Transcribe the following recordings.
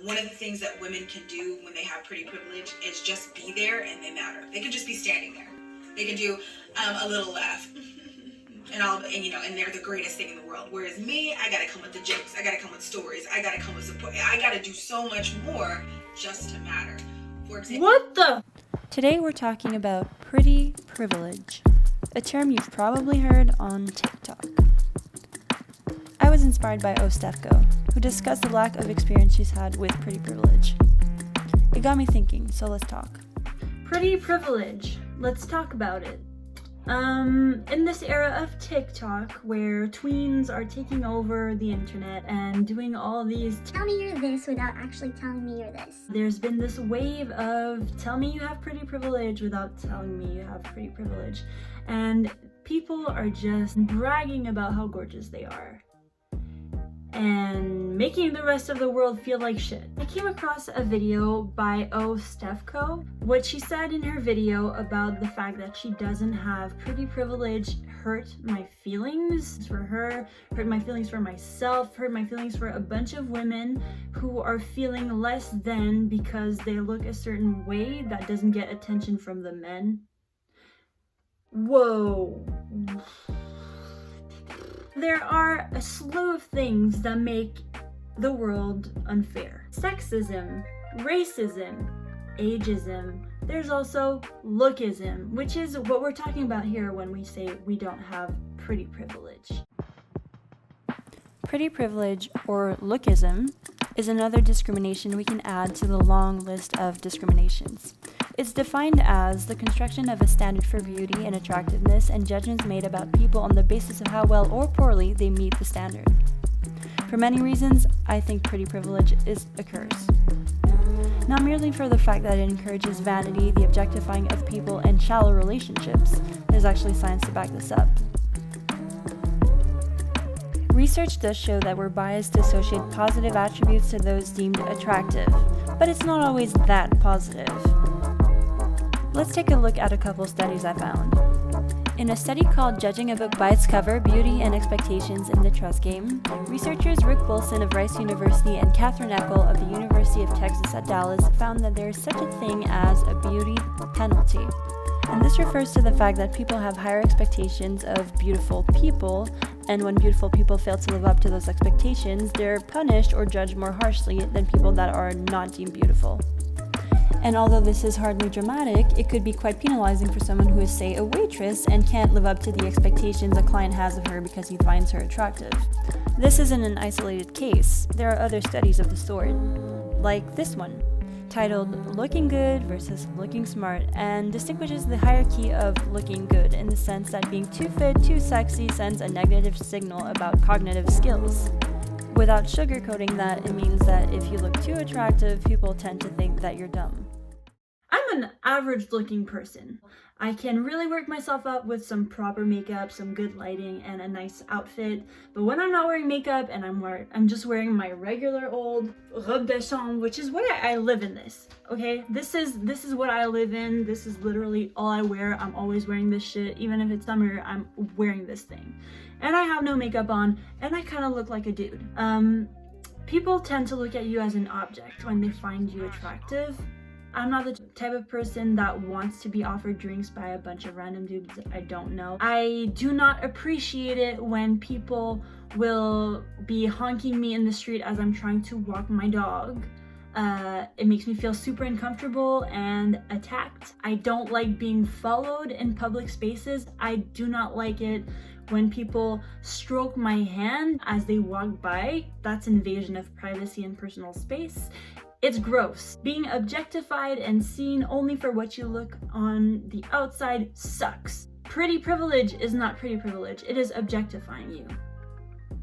One of the things that women can do when they have pretty privilege is just be there and they matter. They can just be standing there. They can do a little laugh. And they're the greatest thing in the world. Whereas me, I gotta come with the jokes. I gotta come with stories. I gotta come with support. I gotta do so much more just to matter. For example, Today we're talking about pretty privilege, a term you've probably heard on TikTok. I was inspired by Stephco, who discussed the lack of experience she's had with pretty privilege. It got me thinking, so let's talk. Pretty privilege. Let's talk about it. In this era of TikTok, where tweens are taking over the internet and doing all these tell me you're this without actually telling me you're this. There's been this wave of tell me you have pretty privilege without telling me you have pretty privilege. And people are just bragging about how gorgeous they are and making the rest of the world feel like shit. I came across a video by Stephco. What she said in her video about the fact that she doesn't have pretty privilege hurt my feelings for her, hurt my feelings for myself, hurt my feelings for a bunch of women who are feeling less than because they look a certain way that doesn't get attention from the men. Whoa. There are a slew of things that make the world unfair. Sexism, racism, ageism. There's also lookism, which is what we're talking about here when we say we don't have pretty privilege. Pretty privilege, or lookism, is another discrimination we can add to the long list of discriminations. It's defined as the construction of a standard for beauty and attractiveness and judgments made about people on the basis of how well or poorly they meet the standard. For many reasons, I think pretty privilege is a curse. Not merely for the fact that it encourages vanity, the objectifying of people, and shallow relationships. There's actually science to back this up. Research does show that we're biased to associate positive attributes to those deemed attractive, but it's not always that positive. Let's take a look at a couple studies I found. In a study called Judging a Book by Its Cover, Beauty and Expectations in the Trust Game, researchers Rick Wilson of Rice University and Catherine Eckel of the University of Texas at Dallas found that there is such a thing as a beauty penalty. And this refers to the fact that people have higher expectations of beautiful people, and when beautiful people fail to live up to those expectations, they're punished or judged more harshly than people that are not deemed beautiful. And although this is hardly dramatic, it could be quite penalizing for someone who is, say, a waitress and can't live up to the expectations a client has of her because he finds her attractive. This isn't an isolated case. There are other studies of the sort, like this one, titled Looking Good versus Looking Smart, and distinguishes the hierarchy of looking good in the sense that being too fit, too sexy sends a negative signal about cognitive skills. Without sugarcoating that, it means that if you look too attractive, people tend to think that you're dumb. I'm an average looking person. I can really work myself up with some proper makeup, some good lighting, and a nice outfit. But when I'm not wearing makeup and I'm just wearing my regular old robe de chambre, which is what I live in this. Okay, this is what I live in. This is literally all I wear. I'm always wearing this shit. Even if it's summer, I'm wearing this thing. And I have no makeup on, and I kind of look like a dude. People tend to look at you as an object when they find you attractive. I'm not the type of person that wants to be offered drinks by a bunch of random dudes that I don't know. I do not appreciate it when people will be honking me in the street as I'm trying to walk my dog. It makes me feel super uncomfortable and attacked. I don't like being followed in public spaces. I do not like it when people stroke my hand as they walk by. That's invasion of privacy and personal space. It's gross. Being objectified and seen only for what you look on the outside sucks. Pretty privilege is not pretty privilege. It is objectifying you.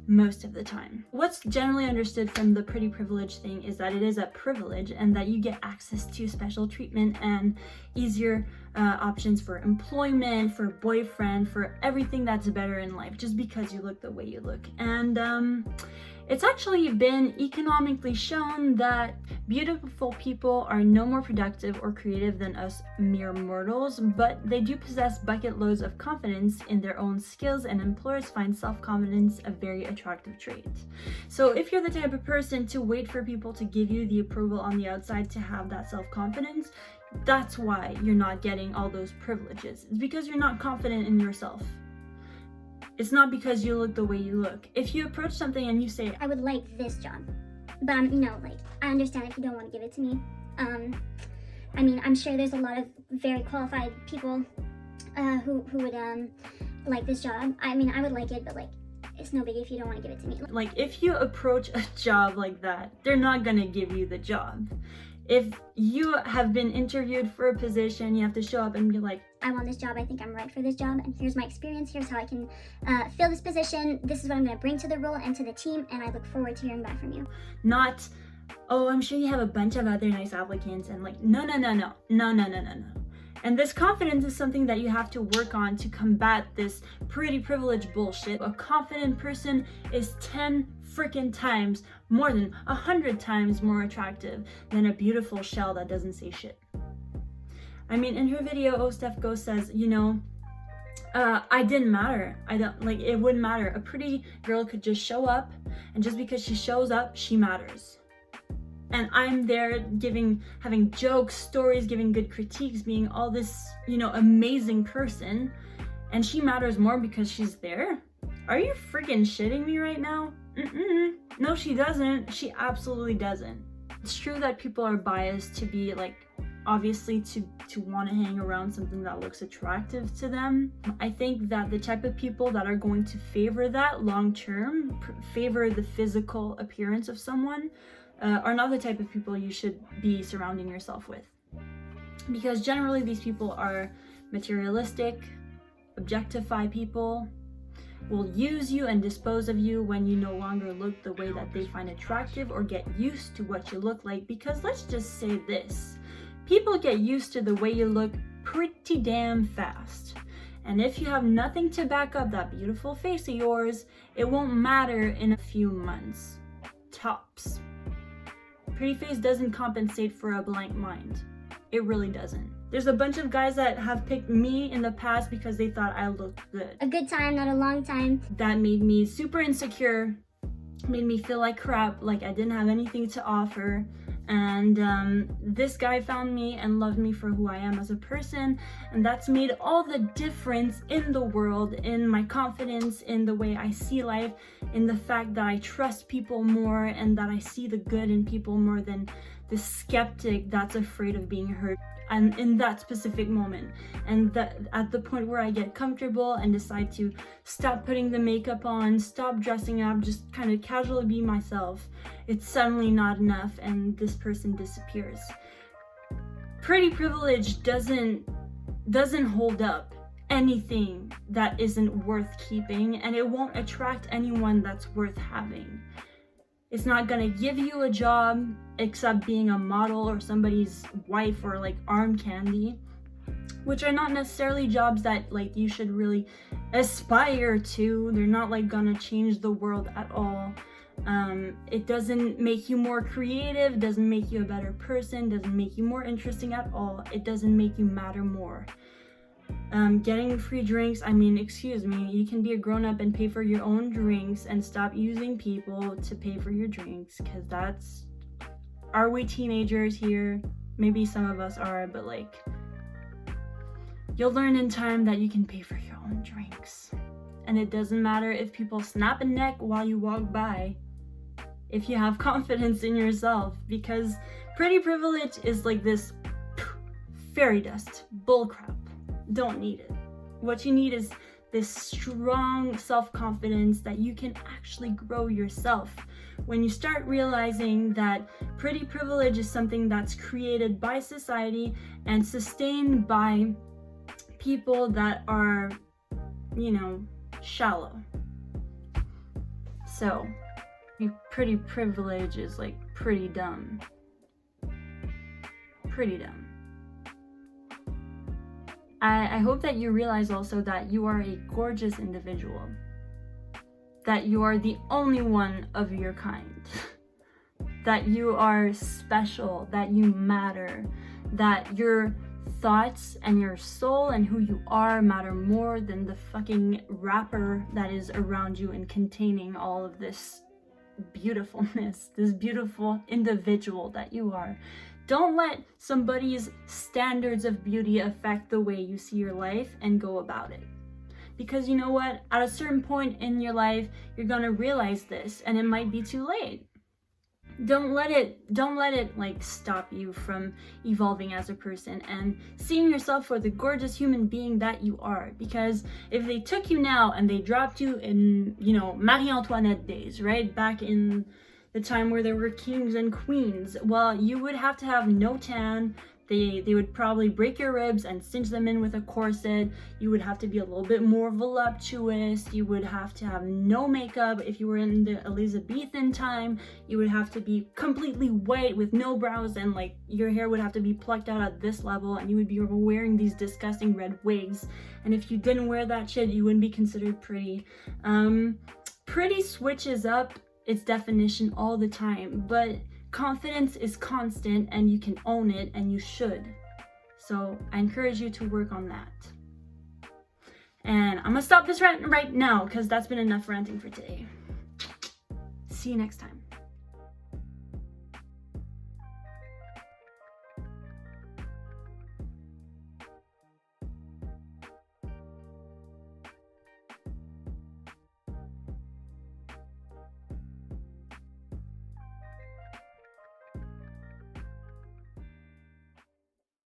Most of the time. What's generally understood from the pretty privilege thing is that it is a privilege and that you get access to special treatment and easier options for employment, for boyfriend, for everything that's better in life just because you look the way you look. And It's actually been economically shown that beautiful people are no more productive or creative than us mere mortals, but they do possess bucket loads of confidence in their own skills, and employers find self-confidence a very attractive trait. So if you're the type of person to wait for people to give you the approval on the outside to have that self-confidence, that's why you're not getting all those privileges. It's because you're not confident in yourself. It's not because you look the way you look. If you approach something and you say, I would like this job, but I understand if you don't want to give it to me. I'm sure there's a lot of very qualified people who would like this job. I would like it, but it's no biggie if you don't want to give it to me. Like, if you approach a job like that, they're not gonna give you the job. If you have been interviewed for a position, you have to show up and be like, I want this job, I think I'm right for this job, and here's my experience, here's how I can fill this position, this is what I'm going to bring to the role and to the team, and I look forward to hearing back from you. Not, oh, I'm sure you have a bunch of other nice applicants, and no. And this confidence is something that you have to work on to combat this pretty privilege bullshit. A confident person is 10 freaking times, more than 100 times more attractive than a beautiful shell that doesn't say shit. In her video, Stephco says, I didn't matter. It wouldn't matter. A pretty girl could just show up, and just because she shows up, she matters. And I'm there having jokes, stories, giving good critiques, being all this, amazing person, and she matters more because she's there? Are you freaking shitting me right now? No, she doesn't. She absolutely doesn't. It's true that people are biased to be obviously to want to hang around something that looks attractive to them. I think that the type of people that are going to favor that long term, favor the physical appearance of someone, are not the type of people you should be surrounding yourself with. Because generally these people are materialistic, objectify people, will use you and dispose of you when you no longer look the way that they find attractive, or get used to what you look like. Because let's just say this, people get used to the way you look pretty damn fast. And if you have nothing to back up that beautiful face of yours, it won't matter in a few months. Tops. Pretty face doesn't compensate for a blank mind. It really doesn't. There's a bunch of guys that have picked me in the past because they thought I looked good. A good time, not a long time. That made me super insecure, made me feel like crap, like I didn't have anything to offer. And this guy found me and loved me for who I am as a person, and that's made all the difference in the world, in my confidence, in the way I see life, in the fact that I trust people more, and that I see the good in people more than the skeptic that's afraid of being hurt. And in that specific moment, and that at the point where I get comfortable and decide to stop putting the makeup on, stop dressing up, just kind of casually be myself, it's suddenly not enough and this person disappears. Pretty privilege doesn't hold up anything that isn't worth keeping, and it won't attract anyone that's worth having. It's not gonna give you a job except being a model or somebody's wife or arm candy, which are not necessarily jobs that you should really aspire to. They're not gonna change the world at all. It doesn't make you more creative, doesn't make you a better person, doesn't make you more interesting at all. It doesn't make you matter more. Getting free drinks, excuse me, you can be a grown-up and pay for your own drinks and stop using people to pay for your drinks, because are we teenagers here? Maybe some of us are, but you'll learn in time that you can pay for your own drinks. And it doesn't matter if people snap a neck while you walk by, if you have confidence in yourself, because pretty privilege is this fairy dust bullcrap. Don't need it. What you need is this strong self-confidence that you can actually grow yourself. When you start realizing that pretty privilege is something that's created by society and sustained by people that are, shallow. So, pretty privilege is pretty dumb. Pretty dumb. I hope that you realize also that you are a gorgeous individual. that you are the only one of your kind, that you are special, that you matter, that your thoughts and your soul and who you are matter more than the fucking wrapper that is around you and containing all of this beautifulness, this beautiful individual that you are. Don't let somebody's standards of beauty affect the way you see your life and go about it. Because you know what? At a certain point in your life, you're gonna realize this and it might be too late. Don't let it like stop you from evolving as a person and seeing yourself for the gorgeous human being that you are. Because if they took you now and they dropped you in, Marie Antoinette days, right? Back in the time where there were kings and queens, well, you would have to have no tan. They would probably break your ribs and cinch them in with a corset. You would have to be a little bit more voluptuous. You would have to have no makeup. If you were in the Elizabethan time, you would have to be completely white with no brows, and like your hair would have to be plucked out at this level, and you would be wearing these disgusting red wigs. And if you didn't wear that shit, you wouldn't be considered pretty. Pretty switches up its definition all the time, but confidence is constant and you can own it, and you should. So I encourage you to work on that. And I'm gonna stop this rant right now because that's been enough ranting for today. See you next time.